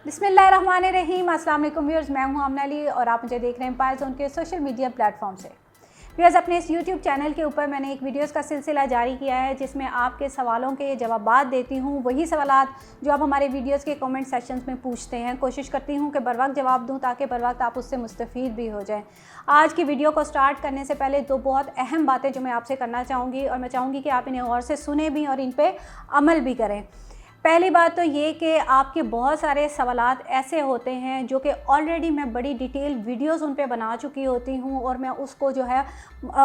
बिस्मिल्लाहिर्रहमानिर्रहीम। अस्सलाम वालेकुम व्यूअर्स, मैं हूं आमना अली और आप मुझे देख रहे हैं पायल ज़ोन के सोशल मीडिया प्लेटफॉर्म से। व्यूअर्स, अपने इस यूट्यूब चैनल के ऊपर मैंने एक वीडियोस का सिलसिला जारी किया है जिसमें आपके सवालों के जवाबात देती हूं। वही सवालात जो आप हमारे वीडियोस के कमेंट सेक्शंस में पूछते हैं, कोशिश करती हूं कि बर वक्त जवाब दूं ताकि बर वक्त आप उससे मुस्तफ़ीद भी हो जाएं। आज की वीडियो को स्टार्ट करने से पहले दो बहुत अहम बातें जो मैं आपसे करना चाहूँगी और मैं चाहूँगी कि आप इन्हें गौर से सुने भी और इन पर अमल भी करें। पहली बात तो ये कि आपके बहुत सारे सवालात ऐसे होते हैं जो कि ऑलरेडी मैं बड़ी डिटेल वीडियोस उन पे बना चुकी होती हूँ और मैं उसको जो है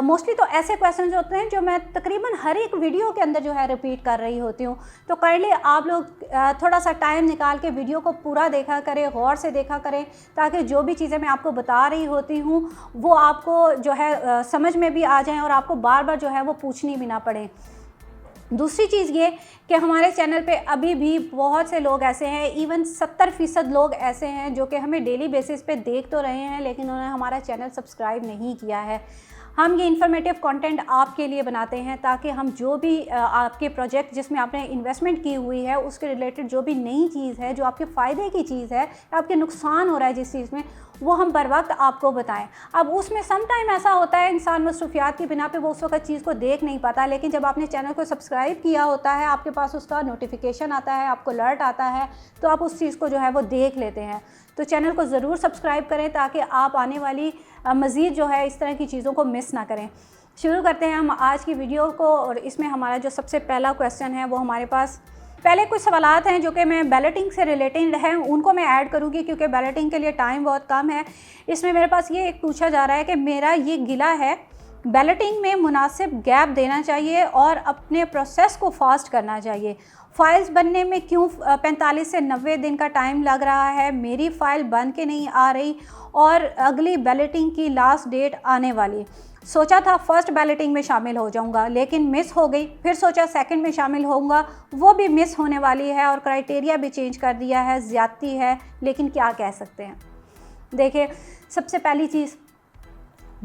मोस्टली तो ऐसे क्वेश्चंस होते हैं जो मैं तकरीबन हर एक वीडियो के अंदर जो है रिपीट कर रही होती हूँ। तो काइंडली आप लोग थोड़ा सा टाइम निकाल के वीडियो को पूरा देखा करें, गौर से देखा करें, ताकि जो भी चीज़ें मैं आपको बता रही होती हूँ वो आपको जो है समझ में भी आ जाएँ और आपको बार बार जो है वो पूछनी भी ना पड़े। दूसरी चीज़ ये कि हमारे चैनल पे अभी भी बहुत से लोग ऐसे हैं, इवन 70% लोग ऐसे हैं जो कि हमें डेली बेसिस पे देख तो रहे हैं लेकिन उन्होंने हमारा चैनल सब्सक्राइब नहीं किया है। हम ये इन्फॉर्मेटिव कंटेंट आपके लिए बनाते हैं ताकि हम जो भी आपके प्रोजेक्ट जिसमें आपने इन्वेस्टमेंट की हुई है उसके रिलेटेड जो भी नई चीज़ है, जो आपके फ़ायदे की चीज़ है, आपके नुकसान हो रहा है जिस चीज़ में, वो हम बर वक्त आपको बताएं। अब उसमें सम टाइम ऐसा होता है इंसान मसरूफियात की बिना पे वो उस वक्त चीज़ को देख नहीं पाता, लेकिन जब आपने चैनल को सब्सक्राइब किया होता है, आपके पास उसका नोटिफिकेशन आता है, आपको अलर्ट आता है, तो आप उस चीज़ को जो है वो देख लेते हैं। तो चैनल को ज़रूर सब्सक्राइब करें ताकि आप आने वाली मज़ीद जो है इस तरह की चीज़ों को मिस ना करें। शुरू करते हैं हम आज की वीडियो को और इसमें हमारा जो सबसे पहला क्वेश्चन है वो हमारे पास पहले कुछ सवालात हैं जो कि मैं बैलेटिंग से रिलेटेड हैं, उनको मैं ऐड करूंगी क्योंकि बैलेटिंग के लिए टाइम बहुत कम है। इसमें मेरे पास ये एक पूछा जा रहा है कि मेरा ये गिला है, बैलेटिंग में मुनासिब गैप देना चाहिए और अपने प्रोसेस को फास्ट करना चाहिए। फ़ाइल्स बनने में क्यों 45 से 90 दिन का टाइम लग रहा है? मेरी फ़ाइल बन के नहीं आ रही और अगली बैलेटिंग की लास्ट डेट आने वाली। सोचा था फर्स्ट बैलेटिंग में शामिल हो जाऊंगा लेकिन मिस हो गई, फिर सोचा सेकंड में शामिल होऊंगा, वो भी मिस होने वाली है और क्राइटेरिया भी चेंज कर दिया है, ज़्यादती है, लेकिन क्या कह सकते हैं। देखिए, सबसे पहली चीज़,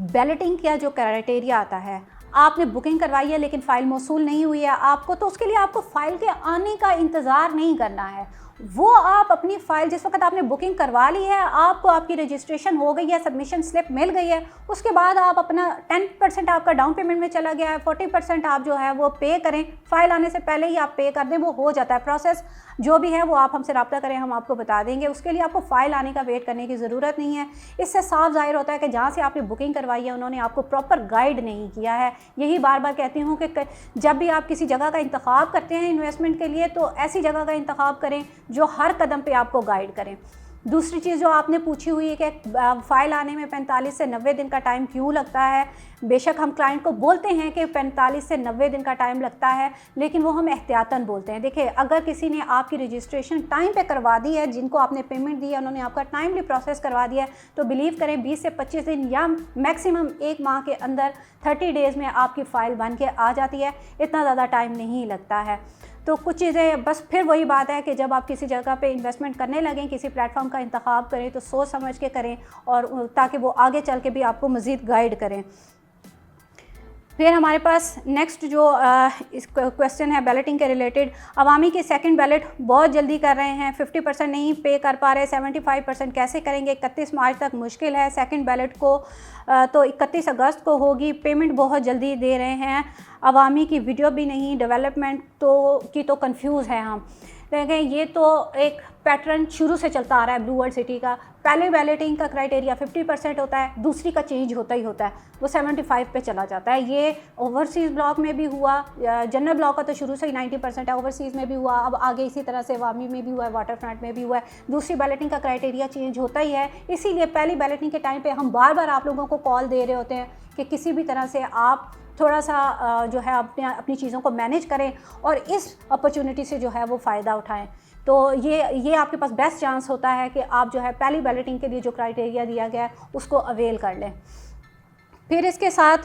बैलेटिंग का जो क्राइटेरिया आता है, आपने बुकिंग करवाई है लेकिन फ़ाइल मौसूल नहीं हुई है आपको, तो उसके लिए आपको फ़ाइल के आने का इंतज़ार नहीं करना है। वो आप अपनी फ़ाइल जिस वक्त आपने बुकिंग करवा ली है, आपको आपकी रजिस्ट्रेशन हो गई है, सबमिशन स्लिप मिल गई है, उसके बाद आप अपना 10% आपका डाउन पेमेंट में चला गया है, 40% आप जो है वो पे करें। फ़ाइल आने से पहले ही आप पे कर दें, वो हो जाता है। प्रोसेस जो भी है वो आप हमसे रब्ता करें, हम आपको बता देंगे। उसके लिए आपको फ़ाइल आने का वेट करने की ज़रूरत नहीं है। इससे साफ ज़ाहिर होता है कि जहाँ से आपने बुकिंग करवाई है उन्होंने आपको प्रॉपर गाइड नहीं किया है। यही बार बार कहती हूँ कि जब भी आप किसी जगह का इंतखाब करते हैं इन्वेस्टमेंट के लिए तो ऐसी जगह का इंतखाब करें जो हर कदम पे आपको गाइड करें। दूसरी चीज़ जो आपने पूछी हुई है कि फ़ाइल आने में 45 से 90 दिन का टाइम क्यों लगता है। बेशक हम क्लाइंट को बोलते हैं कि 45 से 90 दिन का टाइम लगता है, लेकिन वो हम एहतियातन बोलते हैं। देखिए, अगर किसी ने आपकी रजिस्ट्रेशन टाइम पे करवा दी है, जिनको आपने पेमेंट दी है उन्होंने आपका टाइमली प्रोसेस करवा दिया है, तो बिलीव करें 20 से 25 दिन या मैक्सिमम 1 माह के अंदर 30 डेज़ में आपकी फ़ाइल बन के आ जाती है। इतना ज़्यादा टाइम नहीं लगता है। तो कुछ चीज़ें बस फिर वही बात है कि जब आप किसी जगह पे इन्वेस्टमेंट करने लगें, किसी प्लेटफॉर्म का इंतखाब करें तो सोच समझ के करें और ताकि वो आगे चल के भी आपको मज़ीद गाइड करें। फिर हमारे पास नेक्स्ट जो इस क्वेश्चन है बैलेटिंग के रिलेटेड, अवामी की सेकंड बैलेट बहुत जल्दी कर रहे हैं, 50% नहीं पे कर पा रहे, 75% कैसे करेंगे? 31 मार्च तक मुश्किल है। सेकंड बैलेट को तो 31 अगस्त को होगी। पेमेंट बहुत जल्दी दे रहे हैं। अवामी की वीडियो भी नहीं, डेवलपमेंट तो कंफ्यूज है हम। देखें, ये तो एक पैटर्न शुरू से चलता आ रहा है ब्लू वर्ल्ड सिटी का। पहले बैलेटिंग का क्राइटेरिया 50% होता है, दूसरी का चेंज होता ही होता है, वो 75 पे चला जाता है। ये ओवरसीज़ ब्लॉक में भी हुआ, जनरल ब्लॉक का तो शुरू से ही 90% है, ओवरसीज़ में भी हुआ, अब आगे इसी तरह से अवामी में भी हुआ है, वाटर फ्रंट में भी हुआ है। दूसरी बैलेटिंग का क्राइटेरिया चेंज होता ही है। इसीलिए पहली बैलेटिंग के टाइम पर हम बार बार आप लोगों को कॉल दे रहे होते हैं कि किसी भी तरह से आप थोड़ा सा जो है अपनी चीज़ों को मैनेज करें और इस अपॉर्चुनिटी से जो है वो फ़ायदा उठाएं। तो ये आपके पास बेस्ट चांस होता है कि आप जो है पहली बैलेटिंग के लिए जो क्राइटेरिया दिया गया है उसको अवेल कर लें। फिर इसके साथ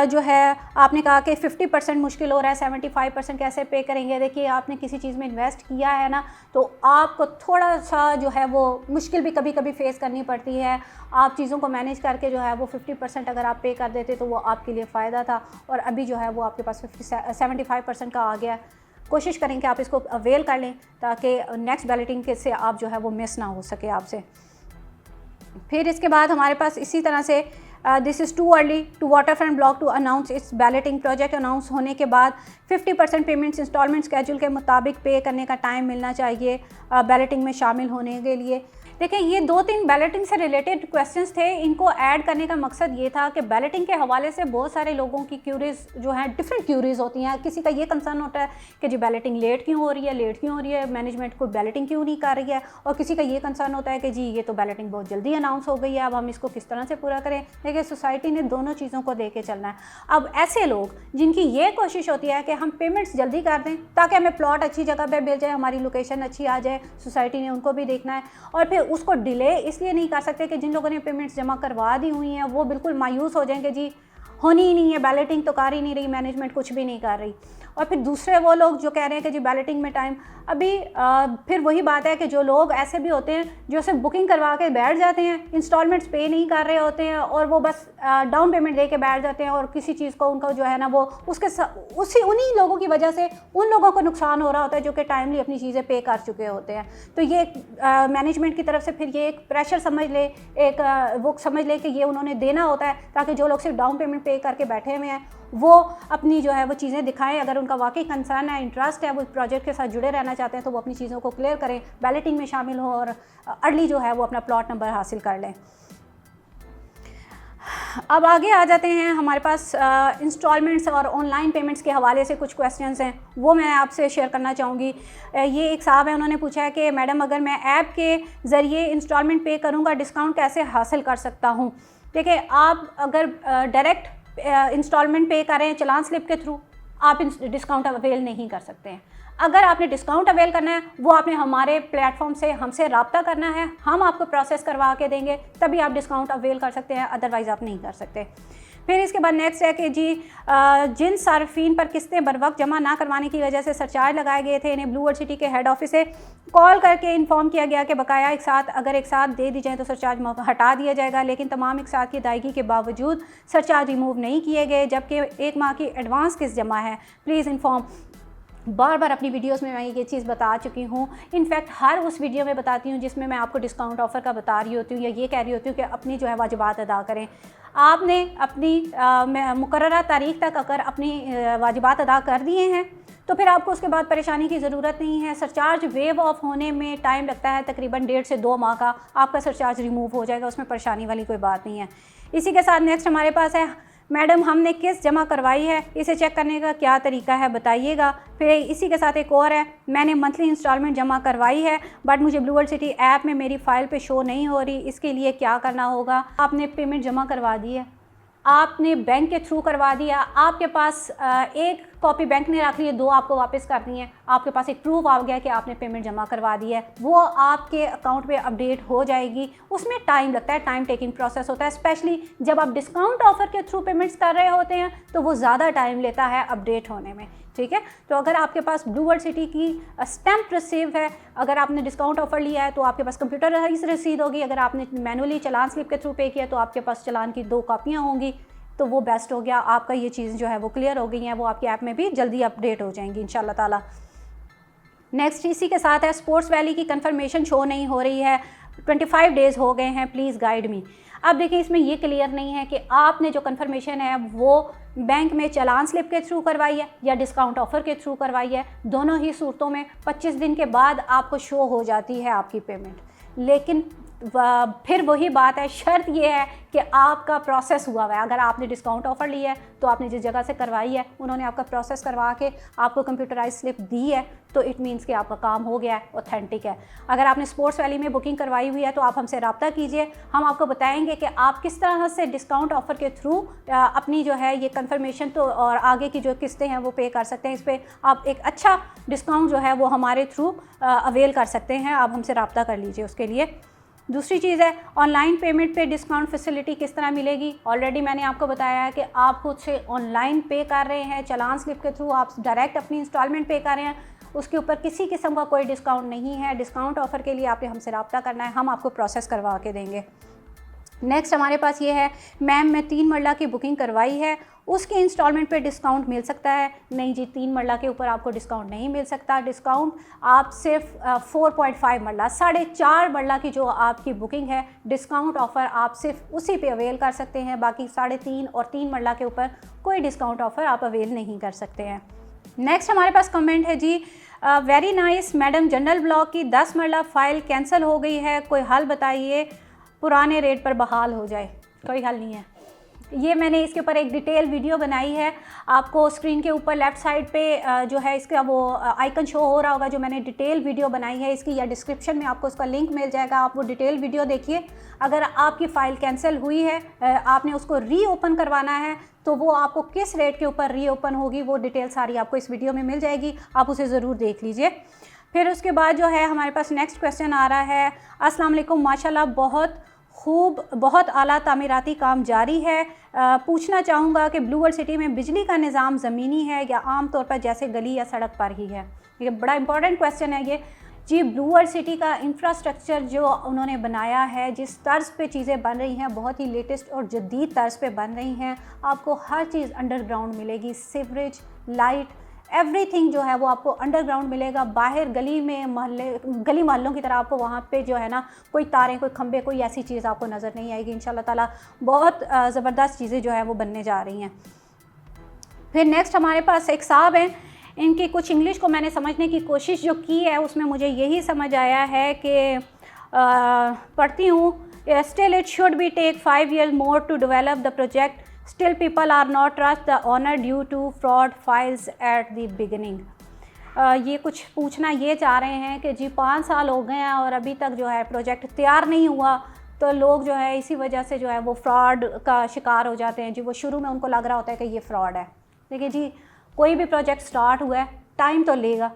जो है आपने कहा कि 50% मुश्किल हो रहा है, 75% कैसे पे करेंगे। देखिए, आपने किसी चीज़ में इन्वेस्ट किया है ना, तो आपको थोड़ा सा जो है वो मुश्किल भी कभी कभी फेस करनी पड़ती है। आप चीज़ों को मैनेज करके जो है वो 50% अगर आप पे कर देते तो वो आपके लिए फ़ायदा था, और अभी जो है वो आपके पास 75% का आ गया। कोशिश करें कि आप इसको अवेल कर लें ताकि नेक्स्ट बैलेटिंग के से आप जो है वो मिस ना हो सके आपसे। फिर इसके बाद हमारे पास इसी तरह से this is too early to waterfront block to announce its balloting. Project announce होने के बाद 50% पेमेंट्स इंस्टॉलमेंट स्केड्यूल के मुताबिक पे करने का टाइम मिलना चाहिए बैलेटिंग में शामिल होने के लिए। देखिए, ये 2-3 बैलेटिंग से रिलेटेड क्वेश्चंस थे। इनको ऐड करने का मकसद ये था कि बैलेटिंग के हवाले से बहुत सारे लोगों की क्यूरीज जो हैं डिफरेंट क्यूरीज होती हैं। किसी का ये कंसर्न होता है कि जी बैलेटिंग लेट क्यों हो रही है, मैनेजमेंट को बैलेटिंग क्यों नहीं कर रही है, और किसी का ये कंसर्न होता है कि जी ये तो बैलेटिंग बहुत जल्दी अनाउंस हो गई है, अब हम इसको किस तरह से पूरा करें। देखिए, सोसाइटी ने दोनों चीज़ों को दे के चलना है। अब ऐसे लोग जिनकी ये कोशिश होती है कि हम पेमेंट्स जल्दी कर दें ताकि हमें प्लॉट अच्छी जगह पर मिल जाए, हमारी लोकेशन अच्छी आ जाए, सोसाइटी ने उनको भी देखना है, और फिर उसको डिले इसलिए नहीं कर सकते कि जिन लोगों ने पेमेंट्स जमा करवा दी हुई हैं वो बिल्कुल मायूस हो जाएंगे, जी होनी ही नहीं है, बैलेटिंग तो कर ही नहीं रही, मैनेजमेंट कुछ भी नहीं कर रही। और फिर दूसरे वो लोग जो कह रहे हैं कि जी बैलेटिंग में टाइम अभी फिर वही बात है कि जो लोग ऐसे भी होते हैं जो सिर्फ बुकिंग करवा के बैठ जाते हैं, इंस्टॉलमेंट्स पे नहीं कर रहे होते हैं, और वो बस डाउन पेमेंट दे के बैठ जाते हैं, और किसी चीज़ को उनका जो है ना वो उन्हीं लोगों की वजह से उन लोगों को नुकसान हो रहा होता है जो कि टाइमली अपनी चीज़ें पे कर चुके होते हैं। तो ये मैनेजमेंट की तरफ से फिर ये एक प्रेशर समझ ले, वो समझ ले कि ये उन्होंने देना होता है ताकि जो लोग सिर्फ डाउन पेमेंट पे करके बैठे हुए हैं वो अपनी जो है वो चीज़ें दिखाएं। अगर उनका वाकई कंसर्न है, इंटरेस्ट है, वो प्रोजेक्ट के साथ जुड़े रहना चाहते हैं तो वो अपनी चीज़ों को क्लियर करें, बैलेटिंग में शामिल हो और अर्ली जो है वो अपना प्लॉट नंबर हासिल कर लें। अब आगे आ जाते हैं, हमारे पास इंस्टॉलमेंट्स और ऑनलाइन पेमेंट्स के हवाले से कुछ क्वेश्चंस हैं, वो मैं आपसे शेयर करना चाहूँगी। ये एक साहब है, उन्होंने पूछा है कि मैडम अगर मैं ऐप के ज़रिए इंस्टॉलमेंट पे करूँगा डिस्काउंट कैसे हासिल कर सकता हूँ। देखिए, आप अगर डायरेक्ट इंस्टॉलमेंट पे करें चालान स्लिप के थ्रू, आप डिस्काउंट अवेल नहीं कर सकते हैं। अगर आपने डिस्काउंट अवेल करना है वो आपने हमारे प्लेटफॉर्म से हमसे रब्ता करना है, हम आपको प्रोसेस करवा के देंगे, तभी आप डिस्काउंट अवेल कर सकते हैं, अदरवाइज़ आप नहीं कर सकते। फिर इसके बाद नेक्स्ट है कि जी जिन सार्फिन पर किस्तें बर वक्त जमा ना करवाने की वजह से सरचार्ज लगाए गए थे, इन्हें ब्लू वर्ल्ड सिटी के हेड ऑफिस से कॉल करके इन्फॉर्म किया गया कि बकाया अगर एक साथ दे दी जाए तो सरचार्ज हटा दिया जाएगा, लेकिन तमाम एक साथ की अदायगी के बावजूद सरचार्ज रिमूव नहीं किए गए, जबकि 1 माह की एडवांस किस्त जमा है, प्लीज़ इन्फॉर्म। बार बार अपनी वीडियोस में मैं ये चीज़ बता चुकी हूँ, इनफैक्ट हर उस वीडियो में बताती हूँ जिसमें मैं आपको डिस्काउंट ऑफ़र का बता रही होती हूँ या ये कह रही होती हूँ कि अपनी जो है वाजिबात अदा करें। आपने अपनी मुकर्ररा तारीख तक अगर अपनी वाजिबात अदा कर दिए हैं तो फिर आपको उसके बाद परेशानी की ज़रूरत नहीं है। सरचार्ज वेव ऑफ होने में टाइम लगता है तकरीबन 1.5 से 2 माह का, आपका सरचार्ज रिमूव हो जाएगा, उसमें परेशानी वाली कोई बात नहीं है। इसी के साथ नेक्स्ट हमारे पास है, मैडम हमने किस्त जमा करवाई है, इसे चेक करने का क्या तरीका है बताइएगा। फिर इसी के साथ एक और है, मैंने मंथली इंस्टॉलमेंट जमा करवाई है बट मुझे ब्लू वर्ल्ड सिटी ऐप में मेरी फ़ाइल पे शो नहीं हो रही, इसके लिए क्या करना होगा। आपने पेमेंट जमा करवा दी है, आपने बैंक के थ्रू करवा दिया, आपके पास एक कॉपी बैंक ने रख ली है, 2 आपको वापस करनी है, आपके पास एक प्रूफ आ गया कि आपने पेमेंट जमा करवा दी है, वो आपके अकाउंट पे अपडेट हो जाएगी। उसमें टाइम लगता है, टाइम टेकिंग प्रोसेस होता है, स्पेशली जब आप डिस्काउंट ऑफ़र के थ्रू पेमेंट्स कर रहे होते हैं तो वो ज़्यादा टाइम लेता है अपडेट होने में, ठीक है। तो अगर आपके पास ब्लू वर्ल्ड सिटी की स्टैम्प रिसीव है, अगर आपने डिस्काउंट ऑफ़र लिया है तो आपके पास कंप्यूटराइज रसीद होगी, अगर आपने मैनुअली चालान स्लिप के थ्रू पे किया तो आपके पास चालान की 2 कॉपियाँ होंगी, तो वो बेस्ट हो गया, आपका ये चीज़ जो है वो क्लियर हो गई हैं, वो आपकी ऐप में भी जल्दी अपडेट हो जाएंगी इंशाल्लाह ताला। नेक्स्ट इसी के साथ है, स्पोर्ट्स वैली की कंफर्मेशन शो नहीं हो रही है, 25 डेज़ हो गए हैं, प्लीज़ गाइड मी। अब देखिए, इसमें ये क्लियर नहीं है कि आपने जो कंफर्मेशन है वो बैंक में चालान स्लिप के थ्रू करवाई है या डिस्काउंट ऑफ़र के थ्रू करवाई है। दोनों ही सूरतों में 25 दिन के बाद आपको शो हो जाती है आपकी पेमेंट, लेकिन फिर वही बात है, शर्त ये है कि आपका प्रोसेस हुआ हुआ है। अगर आपने डिस्काउंट ऑफ़र लिया है तो आपने जिस जगह से करवाई है उन्होंने आपका प्रोसेस करवा के आपको कंप्यूटराइज स्लिप दी है तो इट मीन्स कि आपका काम हो गया है, ऑथेंटिक है। अगर आपने स्पोर्ट्स वैली में बुकिंग करवाई हुई है तो आप हमसे रब्ता कीजिए, हम आपको बताएंगे कि आप किस तरह से डिस्काउंट ऑफ़र के थ्रू अपनी जो है ये कंफर्मेशन तो और आगे की जो किस्तें हैं वो पे कर सकते हैं। इस पर आप एक अच्छा डिस्काउंट जो है वो हमारे थ्रू अवेल कर सकते हैं, आप हमसे रब्ता कर लीजिए उसके लिए। दूसरी चीज़ है, ऑनलाइन पेमेंट पे डिस्काउंट फैसिलिटी किस तरह मिलेगी। ऑलरेडी मैंने आपको बताया है कि आप खुद से ऑनलाइन पे कर रहे हैं, चालान स्लिप के थ्रू आप डायरेक्ट अपनी इंस्टॉलमेंट पे कर रहे हैं, उसके ऊपर किसी किस्म का कोई डिस्काउंट नहीं है। डिस्काउंट ऑफ़र के लिए आपने हमसे रब्ता करना है, हम आपको प्रोसेस करवा के देंगे। नेक्स्ट हमारे पास ये है, मैम मैं 3 मरला की बुकिंग करवाई है, उसके इंस्टॉलमेंट पे डिस्काउंट मिल सकता है? नहीं जी, 3 मरला के ऊपर आपको डिस्काउंट नहीं मिल सकता। डिस्काउंट आप सिर्फ 4.5 मरला, 4.5 मरला की जो आपकी बुकिंग है, डिस्काउंट ऑफ़र आप सिर्फ उसी पे अवेल कर सकते हैं। बाकी 3.5 और 3 मरला के ऊपर कोई डिस्काउंट ऑफ़र आप अवेल नहीं कर सकते हैं। नेक्स्ट हमारे पास कमेंट है जी, very nice madam, general block की 10 मरला फ़ाइल कैंसिल हो गई है, कोई हल बताइए, पुराने रेट पर बहाल हो जाए। कोई हल नहीं है, ये मैंने इसके ऊपर एक डिटेल वीडियो बनाई है। आपको स्क्रीन के ऊपर लेफ़्ट साइड पे जो है इसका वो आइकन शो हो रहा होगा, जो मैंने डिटेल वीडियो बनाई है इसकी, या डिस्क्रिप्शन में आपको उसका लिंक मिल जाएगा। आप वो डिटेल वीडियो देखिए। अगर आपकी फ़ाइल कैंसिल हुई है, आपने उसको रीओपन करवाना है, तो वो आपको किस रेट के ऊपर रीओपन होगी, वो डिटेल सारी आपको इस वीडियो में मिल जाएगी, आप उसे ज़रूर देख लीजिए। फिर उसके बाद जो है हमारे पास नेक्स्ट क्वेश्चन आ रहा है, अस्सलाम वालेकुम, माशाल्लाह बहुत खूब, बहुत आला तामीराती काम जारी है। पूछना चाहूँगा कि ब्लू वर्ल्ड सिटी में बिजली का निज़ाम ज़मीनी है या आम तौर पर जैसे गली या सड़क पर ही है? ये बड़ा इंपॉर्टेंट क्वेश्चन है ये जी। ब्लू वर्ल्ड सिटी का इंफ्रास्ट्रक्चर जो उन्होंने बनाया है, जिस तर्ज पे चीज़ें बन रही हैं, बहुत ही लेटेस्ट और जदीद तर्ज पे बन रही हैं। आपको हर चीज़ अंडरग्राउंड मिलेगी, सीवरेज, लाइट, एवरीथिंग जो है वो आपको अंडरग्राउंड मिलेगा। बाहर गली में गली मोहल्लों की तरह आपको वहाँ पे जो है ना कोई तारें, कोई खंबे, कोई ऐसी चीज़ आपको नज़र नहीं आएगी। इंशाल्लाह ताला बहुत ज़बरदस्त चीज़ें जो है वो बनने जा रही हैं। फिर नेक्स्ट हमारे पास एक साहब हैं, इनकी कुछ इंग्लिश को मैंने समझने की कोशिश जो की है, उसमें मुझे यही समझ आया है कि पढ़ती हूँ, still it should be take 5 years more to develop the project. Still people are not trust the owner due to fraud files at the beginning. ये कुछ पूछना ये चाह रहे हैं कि जी 5 साल हो गए हैं और अभी तक जो है प्रोजेक्ट तैयार नहीं हुआ, तो लोग जो है इसी वजह से जो है वो फ्रॉड का शिकार हो जाते हैं जी। वो शुरू में उनको लग रहा होता है कि ये फ्रॉड है। देखिए जी, कोई भी प्रोजेक्ट स्टार्ट हुआ है, टाइम तो लेगा।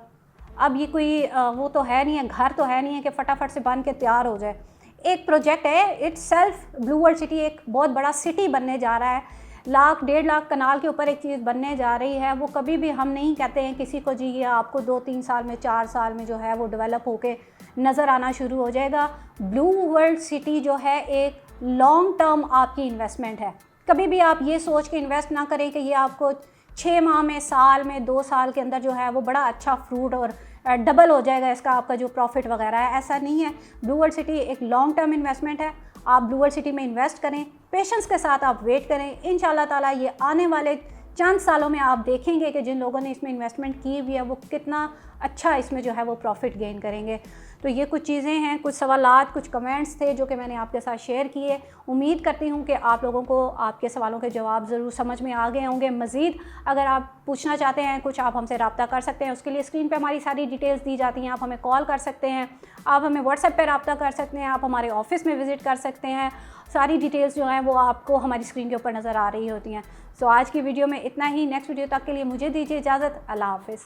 अब ये कोई वो तो है नहीं है, घर तो है नहीं है कि फटाफट से बन के तैयार हो जाए। एक प्रोजेक्ट है इटसेल्फ, ब्लू वर्ल्ड सिटी एक बहुत बड़ा सिटी बनने जा रहा है। 1.5 लाख कनाल के ऊपर एक चीज़ बनने जा रही है। वो कभी भी हम नहीं कहते हैं किसी को जी ये आपको 2-3 साल में, 4 साल में जो है वो डेवलप होके नज़र आना शुरू हो जाएगा। ब्लू वर्ल्ड सिटी जो है एक लॉन्ग टर्म आपकी इन्वेस्टमेंट है। कभी भी आप ये सोच के इन्वेस्ट ना करें कि ये आपको 6 माह में, साल में, 2 साल के अंदर जो है वो बड़ा अच्छा फ्रूट और डबल हो जाएगा इसका आपका जो प्रॉफिट वगैरह है। ऐसा नहीं है। ब्लू वर्ल्ड सिटी एक लॉन्ग टर्म इन्वेस्टमेंट है। आप ब्लू वर्ल्ड सिटी में इन्वेस्ट करें, पेशेंस के साथ आप वेट करें। इंशाल्लाह ताला ये आने वाले चंद सालों में आप देखेंगे कि जिन लोगों ने इसमें इन्वेस्टमेंट की हुई है वो कितना अच्छा इसमें जो है वो प्रॉफिट गेन करेंगे। तो ये कुछ चीज़ें हैं, कुछ सवालात, कुछ कमेंट्स थे जो कि मैंने आपके साथ शेयर किए। उम्मीद करती हूँ कि आप लोगों को आपके सवालों के जवाब ज़रूर समझ में आ गए होंगे। मज़ीद अगर आप पूछना चाहते हैं कुछ, आप हमसे रब्ता कर सकते हैं। उसके लिए स्क्रीन पे हमारी सारी डिटेल्स दी जाती हैं। आप हमें कॉल कर सकते हैं, आप हमें व्हाट्सएप पर रब्ता कर सकते हैं, आप हमारे ऑफ़िस में विज़िट कर सकते हैं। सारी डिटेल्स जो हैं वो आपको हमारी स्क्रीन के ऊपर नज़र आ रही होती हैं। सो आज की वीडियो में इतना ही। नेक्स्ट वीडियो तक के लिए मुझे दीजिए इजाज़त। अल्लाह हाफ़िज़।